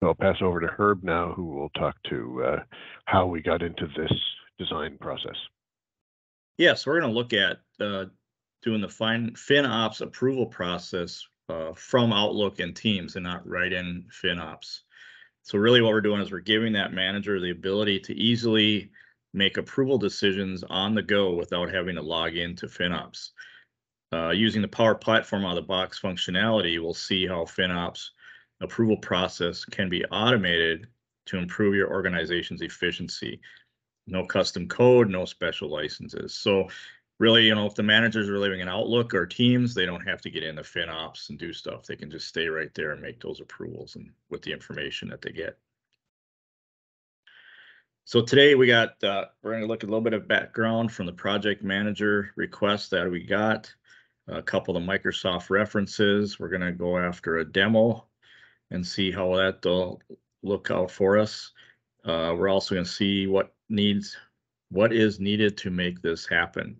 I'll pass over to Herb now, who will talk to how we got into this design process. Yeah, so we're going to look at doing the FinOps approval process from Outlook and Teams and not right in FinOps. So really what we're doing is we're giving that manager the ability to easily make approval decisions on the go without having to log into FinOps. Using the Power Platform out of the box functionality, we'll see how FinOps approval process can be automated to improve your organization's efficiency. No custom code, no special licenses. So really, if the managers are living in Outlook or Teams, they don't have to get into FinOps and do stuff. They can just stay right there and make those approvals and with the information that they get. So today we're going to look at a little bit of background from the project manager request that we got, a couple of Microsoft references. We're going to go after a demo and see how that'll look out for us. We're also going to see what is needed to make this happen.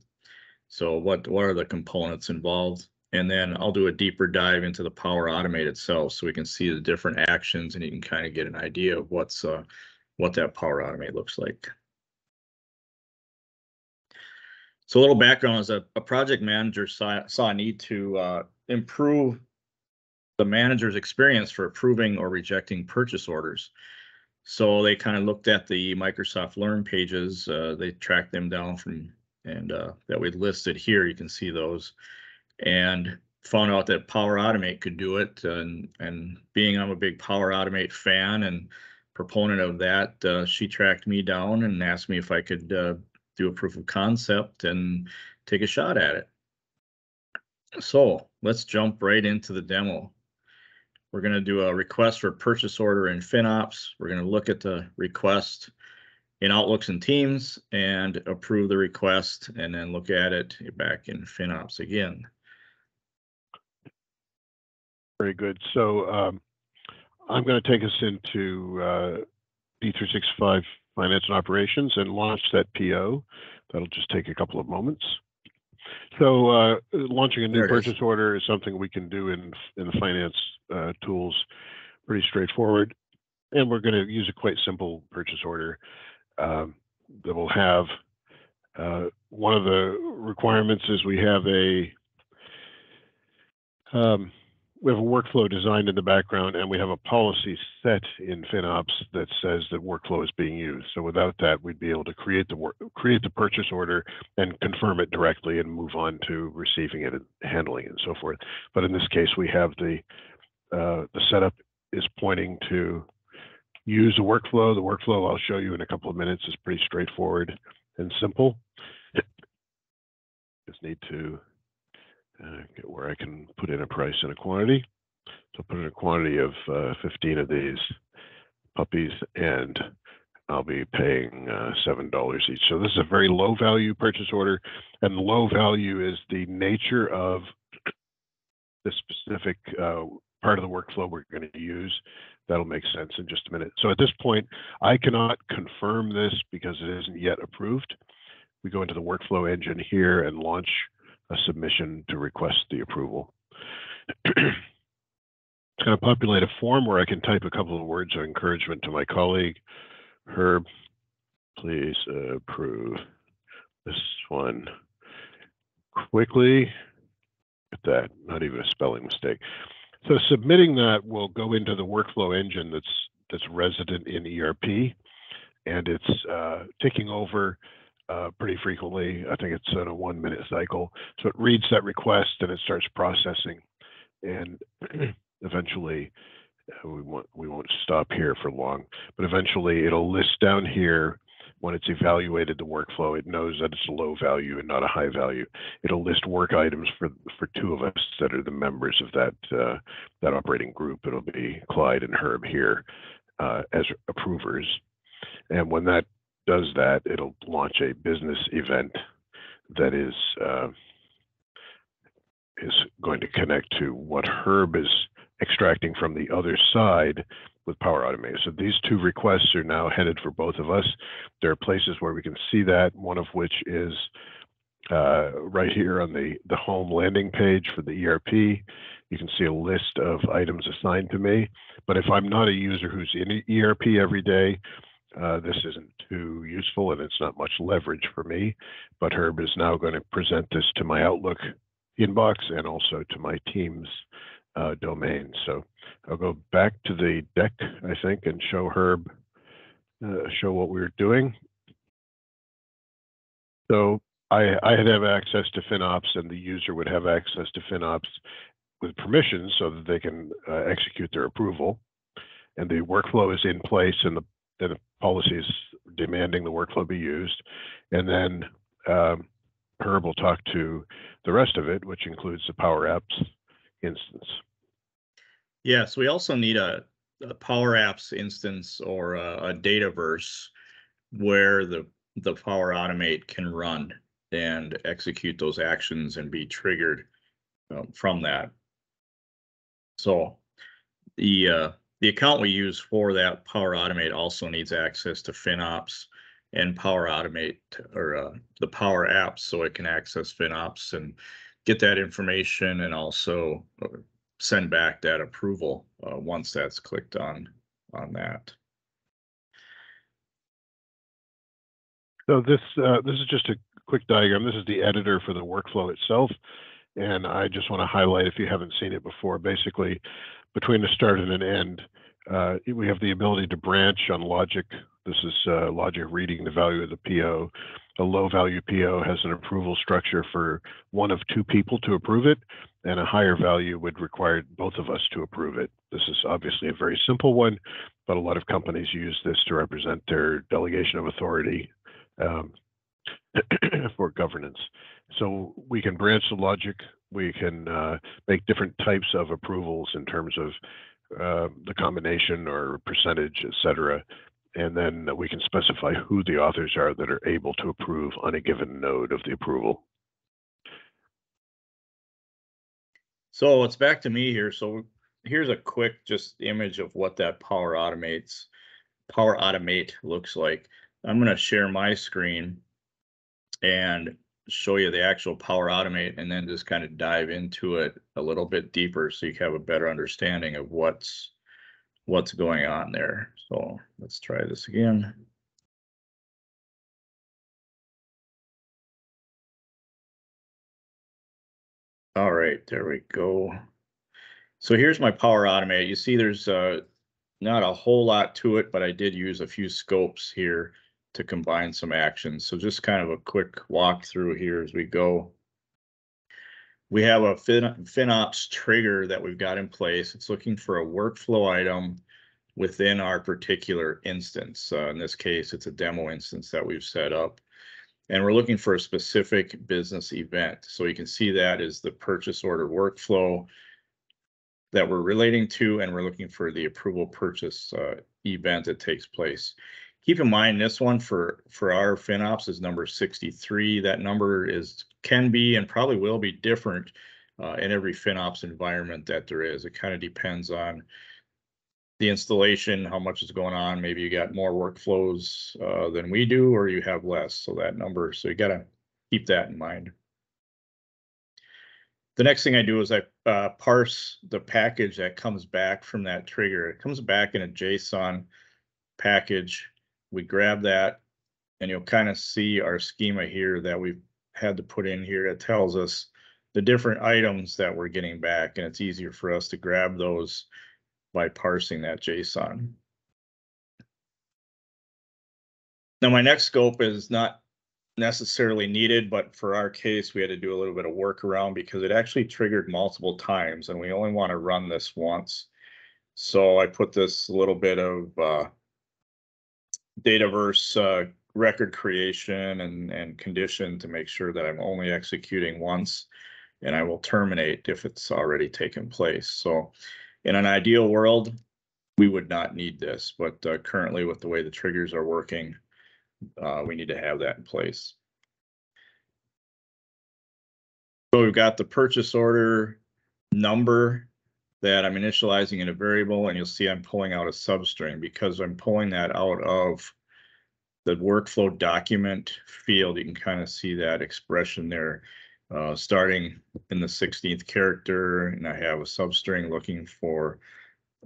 So what are the components involved? And then I'll do a deeper dive into the Power Automate itself so we can see the different actions and you can kind of get an idea of what that Power Automate looks like. So a little background is a project manager saw a need to improve the manager's experience for approving or rejecting purchase orders. So they kind of looked at the Microsoft Learn pages. They tracked them down that we listed here. You can see those, and found out that Power Automate could do it. And being I'm a big Power Automate fan and proponent of that, she tracked me down and asked me if I could do a proof of concept and take a shot at it. So let's jump right into the demo. We're going to do a request for purchase order in FinOps. We're going to look at the request in Outlooks and Teams and approve the request, and then look at it back in FinOps again. Very good. So I'm going to take us into D365 Finance and Operations and launch that PO. That'll just take a couple of moments. So launching a new purchase order is something we can do in the finance tools, pretty straightforward. And we're going to use a quite simple purchase order that will have one of the requirements is we have a workflow designed in the background, and we have a policy set in FinOps that says that workflow is being used. So without that, we'd be able to create the purchase order and confirm it directly and move on to receiving it and handling it and so forth. But in this case, we have the setup is pointing to use a workflow. The workflow I'll show you in a couple of minutes is pretty straightforward and simple. Just need to get where I can put in a price and a quantity. So put in a quantity of 15 of these puppies, and I'll be paying $7 each. So this is a very low value purchase order, and the low value is the nature of the specific part of the workflow we're going to use. That'll make sense in just a minute. So at this point, I cannot confirm this because it isn't yet approved. We go into the workflow engine here and launch a submission to request the approval. It's going to populate a form where I can type a couple of words of encouragement to my colleague. Herb, please approve this one quickly. At that, not even a spelling mistake. So submitting that will go into the workflow engine that's resident in ERP, and it's ticking over pretty frequently. I think it's on a 1 minute cycle. So it reads that request and it starts processing, and eventually we won't stop here for long, but eventually it'll list down here when it's evaluated the workflow. It knows that it's a low value and not a high value. It'll list work items for two of us that are the members of that operating group. It'll be Clyde and Herb here as approvers, and when that does that, it'll launch a business event that is going to connect to what Herb is extracting from the other side with Power Automate. So these two requests are now headed for both of us. There are places where we can see that, one of which is right here on the home landing page for the ERP. you can see a list of items assigned to me. But if I'm not a user who's in ERP every day, this isn't too useful and it's not much leverage for me. But Herb is now going to present this to my Outlook inbox and also to my Teams domain. So I'll go back to the deck, I think, and show Herb, show what we're doing. So I'd have access to FinOps, and the user would have access to FinOps with permissions so that they can execute their approval. And the workflow is in place, and the policy is demanding the workflow be used. And then Herb will talk to the rest of it, which includes the Power Apps instance. Yes, we also need a Power Apps instance or a Dataverse where the Power Automate can run and execute those actions and be triggered from that. So the account we use for that Power Automate also needs access to FinOps and Power Automate, or the Power Apps, so it can access FinOps and get that information and also send back that approval once that's clicked on that. So this is just a quick diagram. This is the editor for the workflow itself. And I just want to highlight, if you haven't seen it before, basically between the start and an end, we have the ability to branch on logic. This is logic reading the value of the PO. A low value PO has an approval structure for one of two people to approve it, and a higher value would require both of us to approve it. This is obviously a very simple one, but a lot of companies use this to represent their delegation of authority for governance. So we can branch the logic. We can make different types of approvals in terms of the combination or percentage, et cetera. And then we can specify who the authors are that are able to approve on a given node of the approval. So it's back to me here. So here's a quick just image of what that Power Automate looks like. I'm going to share my screen and show you the actual Power Automate, and then just kind of dive into it a little bit deeper so you have a better understanding of what's going on there. So let's try this again. All right, there we go. So here's my Power Automate. You see there's not a whole lot to it, but I did use a few scopes here to combine some actions. So just kind of a quick walkthrough here as we go. We have a FinOps trigger that we've got in place. It's looking for a workflow item within our particular instance. In this case, it's a demo instance that we've set up. And we're looking for a specific business event. So you can see that is the purchase order workflow that we're relating to, and we're looking for the approval purchase event that takes place. Keep in mind, this one for our FinOps is number 63. That number can be and probably will be different in every FinOps environment that there is. It kind of depends on the installation, how much is going on. Maybe you got more workflows than we do, or you have less. So that number, so you got to keep that in mind. The next thing I do is I parse the package that comes back from that trigger. It comes back in a JSON package. We grab that, and you'll kind of see our schema here that we've had to put in here. It tells us the different items that we're getting back, and it's easier for us to grab those by parsing that JSON. Now, my next scope is not necessarily needed, but for our case, we had to do a little bit of workaround because it actually triggered multiple times, and we only want to run this once. So I put this little bit of Dataverse record creation and condition to make sure that I'm only executing once, and I will terminate if it's already taken place. So in an ideal world, we would not need this, but currently with the way the triggers are working, we need to have that in place. So we've got the purchase order number that I'm initializing in a variable, and you'll see I'm pulling out a substring because I'm pulling that out of the workflow document field. You can kind of see that expression there. starting in the 16th character, and I have a substring looking for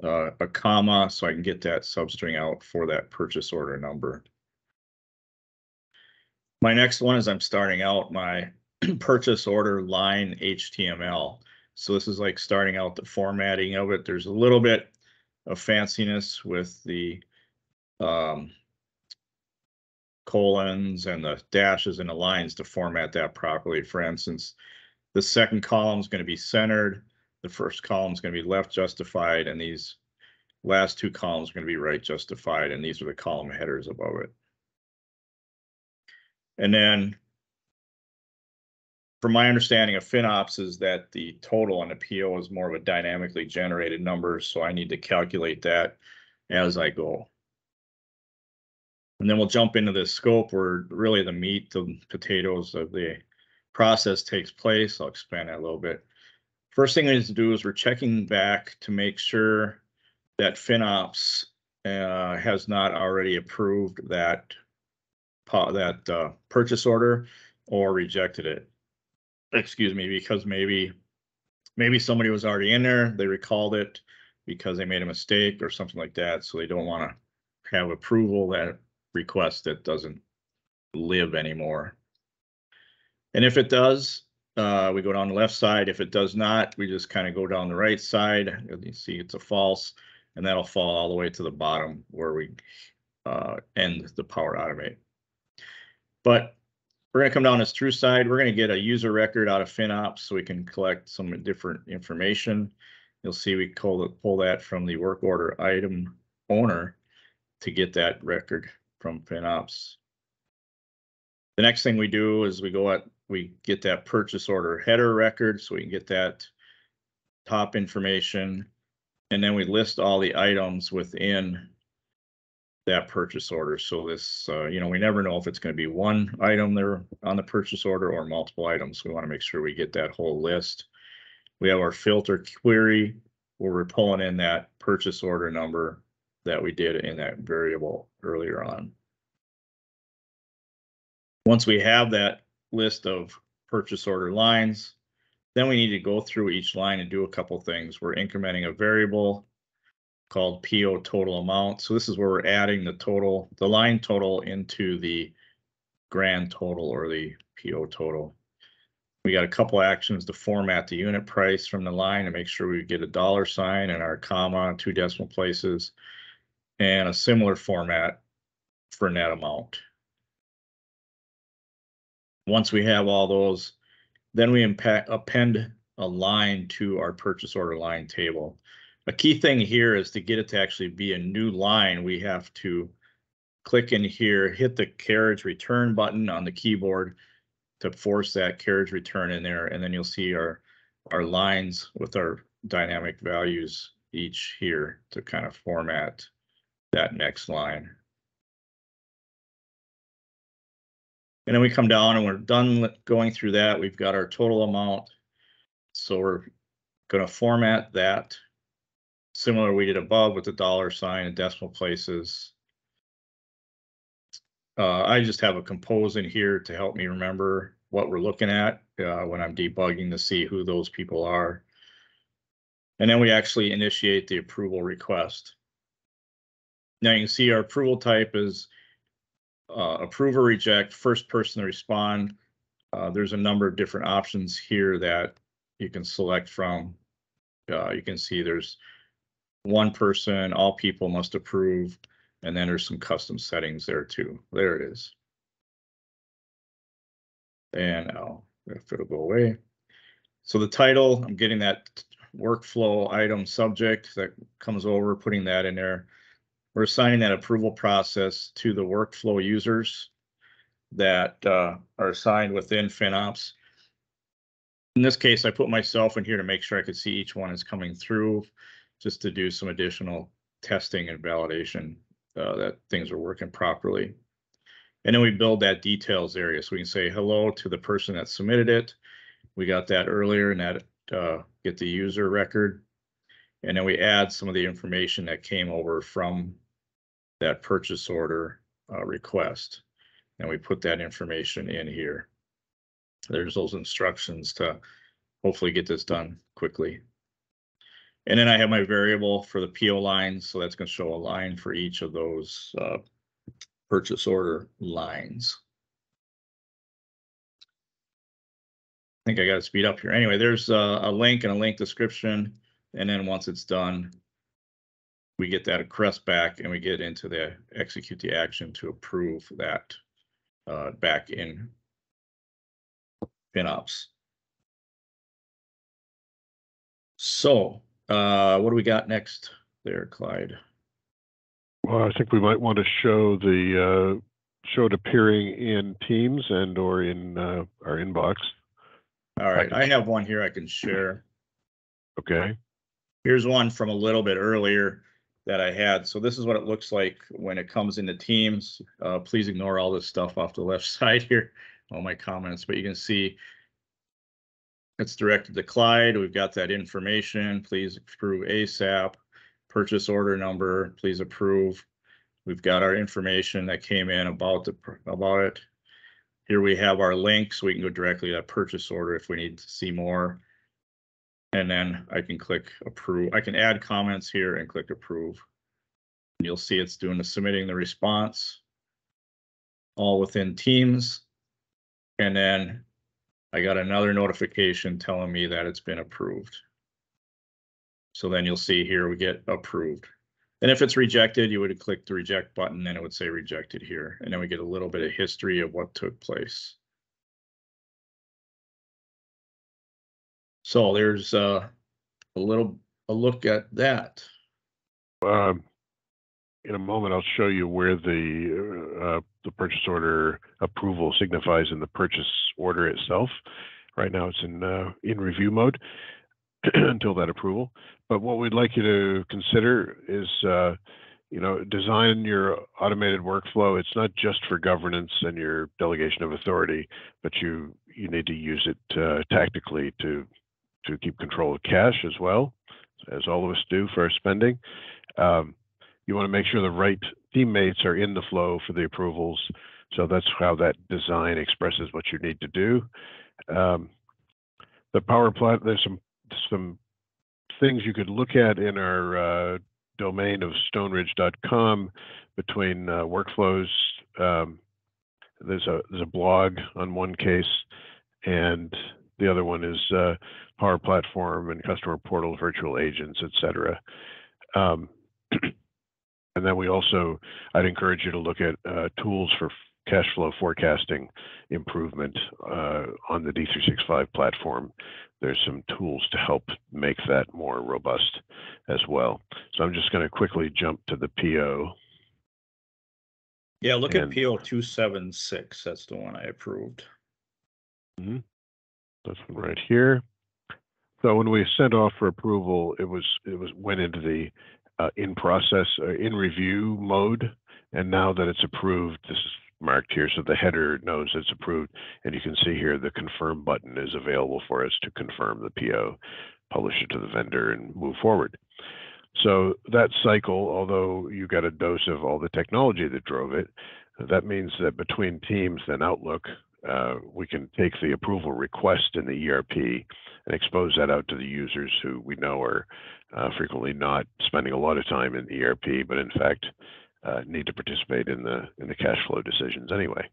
a comma, so I can get that substring out for that purchase order number. My next one is I'm starting out my purchase order line HTML. So this is like starting out the formatting of it. There's a little bit of fanciness with the colons and the dashes and the lines to format that properly. For instance, the second column is going to be centered, the first column is going to be left justified, and these last two columns are going to be right justified, and these are the column headers above it. And then, from my understanding of FinOps, is that the total on the PO is more of a dynamically generated number, so I need to calculate that as I go. And then we'll jump into the scope where really the meat, the potatoes of the process takes place. I'll expand that a little bit. First thing we need to do is we're checking back to make sure that FinOps has not already approved that purchase order or rejected it. Excuse me, because maybe somebody was already in there, they recalled it because they made a mistake or something like that, so they don't want to have approval that request that doesn't live anymore. And if it does, we go down the left side. If it does not, we just kind of go down the right side. You see it's a false, and that'll fall all the way to the bottom where we end the Power Automate. But we're going to come down this true side. We're going to get a user record out of FinOps so we can collect some different information. You'll see we pull that from the work order item owner to get that record from FinOps. The next thing we do is we get that purchase order header record so we can get that top information, and then we list all the items within that purchase order. So this, we never know if it's going to be one item there on the purchase order or multiple items. We want to make sure we get that whole list. We have our filter query where we're pulling in that purchase order number that we did in that variable earlier on. Once we have that list of purchase order lines, then we need to go through each line and do a couple things. We're incrementing a variable called PO total amount. So this is where we're adding the line total into the grand total or the PO total. We got a couple actions to format the unit price from the line to make sure we get a $sign and our comma, 2 decimal places, and a similar format for net amount. Once we have all those, then we append a line to our purchase order line table. A key thing here is to get it to actually be a new line, we have to click in here, hit the carriage return button on the keyboard to force that carriage return in there, and then you'll see our lines with our dynamic values each here to kind of format that next line. And then we come down and we're done going through that. We've got our total amount. So we're going to format that similar we did above with the $sign and decimal places. I just have a compose in here to help me remember what we're looking at when I'm debugging to see who those people are. And then we actually initiate the approval request. Now you can see our approval type is approve or reject, first person to respond. There's a number of different options here that you can select from. You can see there's one person, all people must approve, and then there's some custom settings there too. There it is. And now if it'll go away. So the title, I'm getting that workflow item subject that comes over, putting that in there. We're assigning that approval process to the workflow users that are assigned within FinOps. In this case, I put myself in here to make sure I could see each one is coming through, just to do some additional testing and validation that things are working properly. And then we build that details area. So we can say hello to the person that submitted it. We got that earlier, and that get the user record. And then we add some of the information that came over from that purchase order request. And we put that information in here. there's those instructions to hopefully get this done quickly. And then I have my variable for the PO lines, so that's going to show a line for each of those purchase order lines. I think I got to speed up here. Anyway, there's a link and a link description, and then once it's done, we get that request back and we get into the execute the action to approve that back in FinOps. So what do we got next there, Clyde? Well, I think we might want to show the show it appearing in Teams and or in our inbox. All right, I have one here I can share. Okay. Here's one from a little bit earlier that I had. So this is what it looks like when it comes into Teams. Please ignore all this stuff off the left side here, all my comments, but you can see it's directed to Clyde. We've got that information. Please approve ASAP. Purchase order number, please approve. We've got our information that came in about it. Here we have our link, so we can go directly to that purchase order if we need to see more. And then I can click approve. I can add comments here and click approve. And you'll see it's doing the submitting the response all within Teams. And then I got another notification telling me that it's been approved. So then you'll see here we get approved. And if it's rejected, you would click the reject button and it would say rejected here. And then we get a little bit of history of what took place. So there's a look at that. In a moment, I'll show you where the purchase order approval signifies in the purchase order itself. Right now, it's in review mode until that approval. But what we'd like you to consider is, design your automated workflow. It's not just for governance and your delegation of authority, but you need to use it tactically to keep control of cash as well, as all of us do for our spending. You want to make sure the right teammates are in the flow for the approvals. So that's how that design expresses what you need to do. The Power Plat, there's some things you could look at in our domain of stoneridge.com between workflows. There's a blog on one case, and the other one is Power Platform and Customer Portal, Virtual Agents, etc. And then I'd encourage you to look at tools for cash flow forecasting improvement on the D365 platform. There's some tools to help make that more robust as well. So I'm just going to quickly jump to the PO. Yeah, look at PO 276. That's the one I approved. Mm-hmm. This one right here. So when we sent off for approval, it went into the in process, in review mode, and now that it's approved, this is marked here, so the header knows it's approved, and you can see here the confirm button is available for us to confirm the PO, publish it to the vendor, and move forward. So that cycle, although you got a dose of all the technology that drove it, that means that between Teams and Outlook, we can take the approval request in the ERP and expose that out to the users who we know are frequently not spending a lot of time in ERP, but in fact need to participate in the cash flow decisions anyway.